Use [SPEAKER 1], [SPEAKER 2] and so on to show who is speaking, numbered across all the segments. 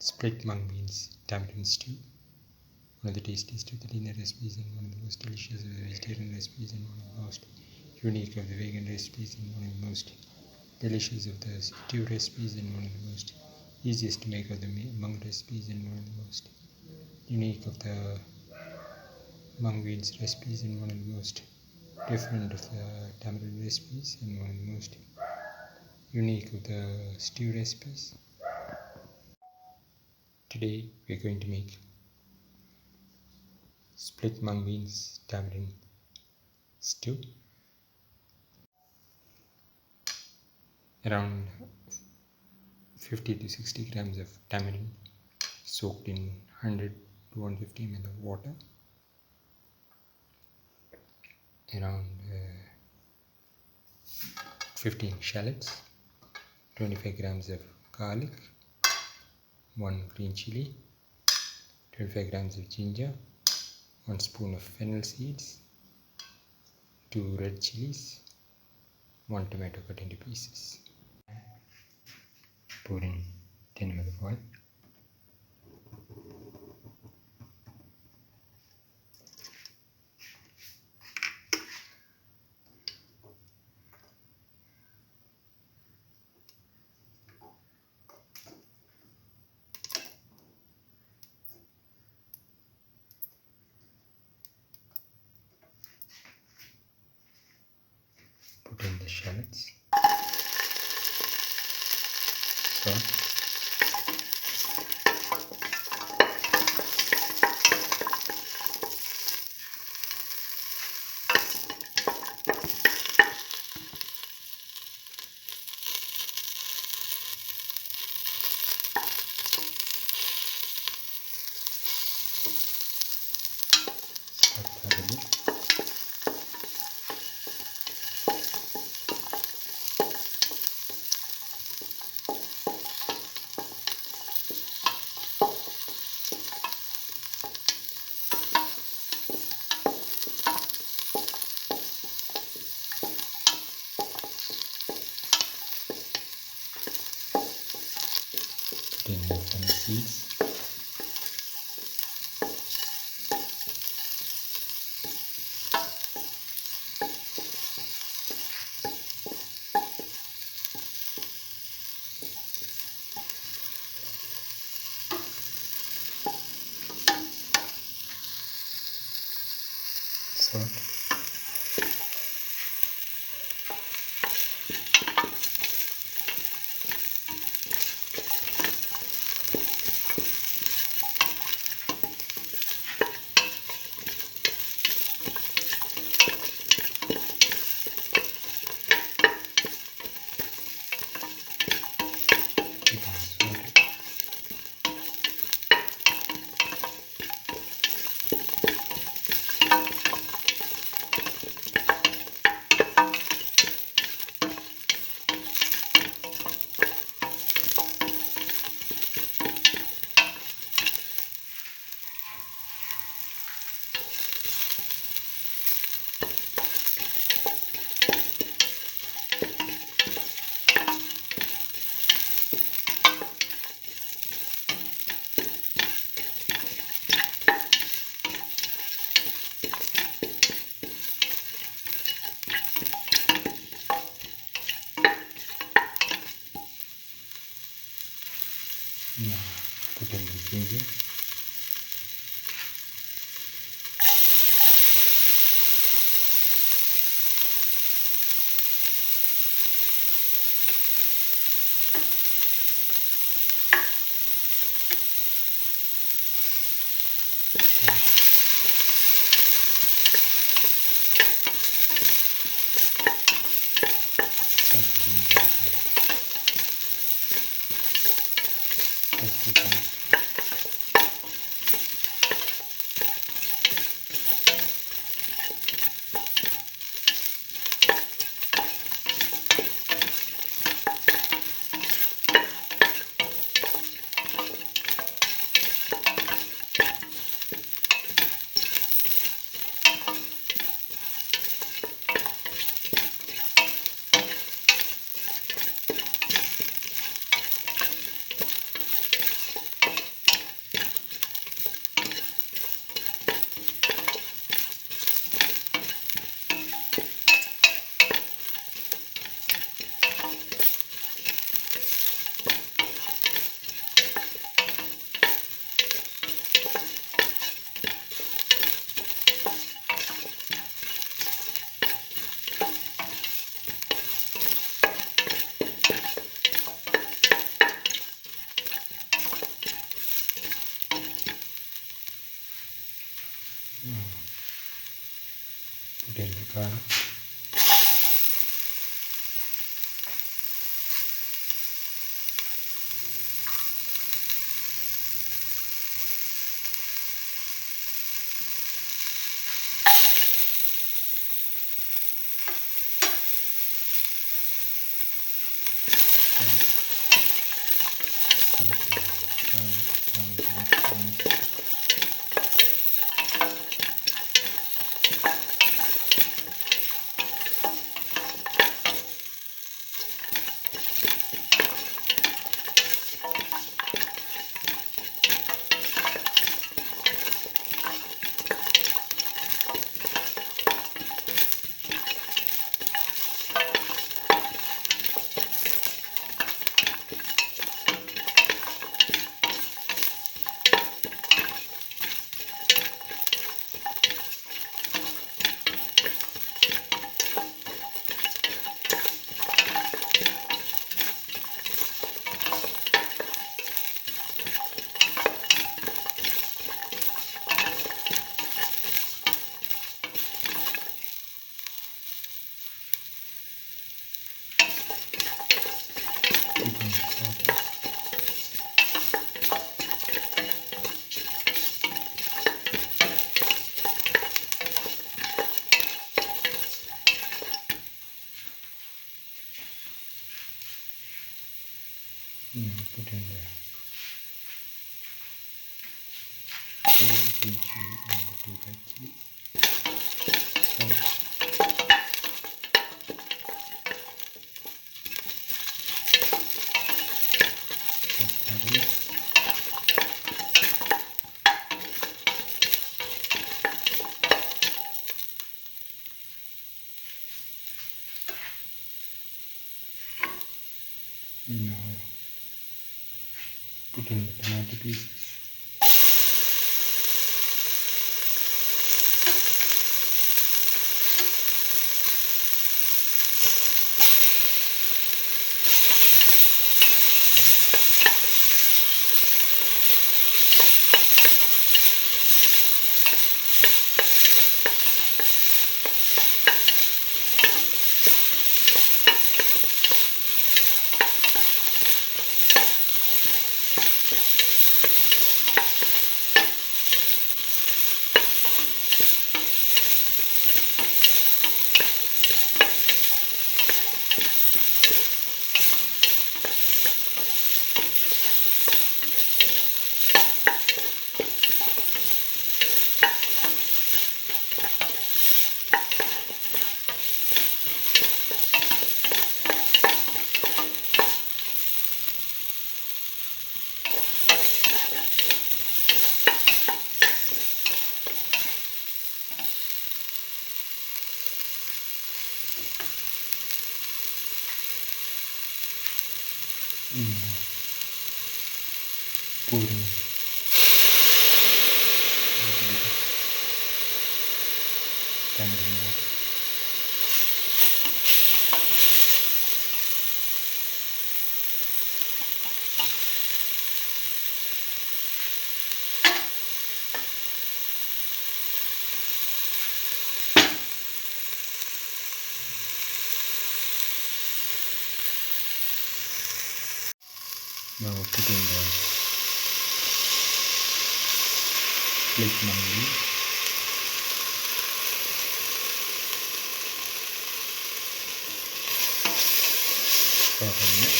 [SPEAKER 1] Split mung beans tamarind stew. One of the tastiest of the dinner recipes and one of the most delicious of the vegetarian recipes and one of the most unique of the vegan recipes and one of the most delicious of the stew recipes and one of the most easiest to make of the mung recipes and one of the most unique of the mung beans recipes and one of the most different of the tamarind recipes and one of the most unique of the stew recipes. Today we are going to make split mung beans tamarind stew. Around 50 to 60 grams of tamarind soaked in 100 to 150 ml of water. Around 15 shallots, 25 grams of garlic, 1 green chilli, 25 grams of ginger, 1 spoon of fennel seeds, 2 red chillies, 1 tomato cut into pieces. Pour in 10 ml of oil. Put in the shallots, salt, put in the fennel seeds, salt, now put in the ginger, put in the garlic. Put in the whole green chili and the 2 red chilies. Salt. Now put in the tomato pieces. Pour in a little bit of tamarind water. Now put in the split mung leaf. Soften it.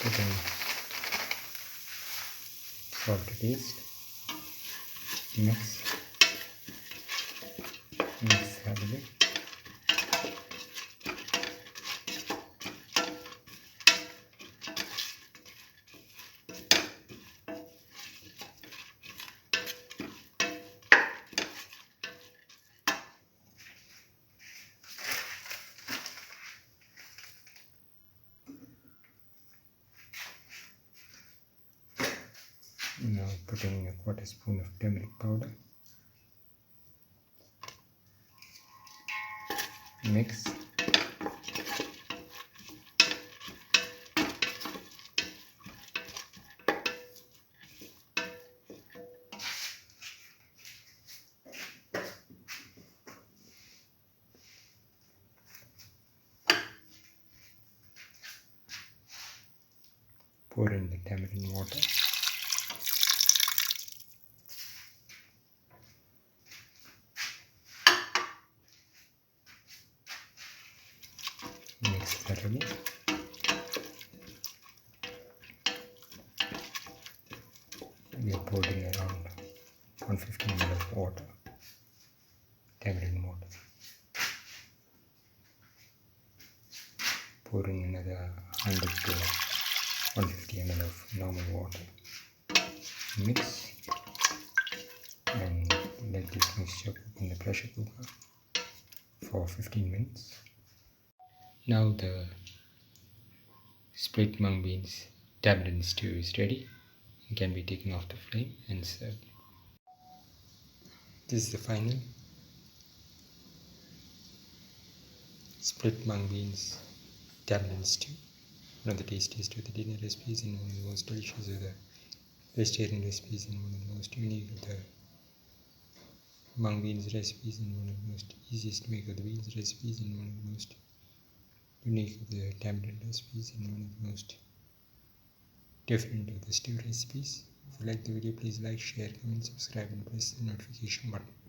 [SPEAKER 1] Put in salt to taste. Mix heavily. Now put in a 1/4 spoon of turmeric powder. Mix. Pour in the tamarind water. Mix thoroughly. We are pouring around 150 ml of water, tamarind water. Pour in another 100 to 150 ml of normal water. Mix and let this mixture cook in the pressure cooker for 15 minutes. Now the split mung beans tamarind stew is ready and can be taken off the flame and served. This is the final split mung beans tamarind stew. One of the tastiest of the dinner recipes and one of the most delicious of the vegetarian recipes and one of the most unique of the mung beans recipes and one of the most easiest to make of the beans recipes and one of the most unique of the tamarind recipes and one of the most different of the stew recipes. If you like the video, please like, share, comment, subscribe and press the notification button.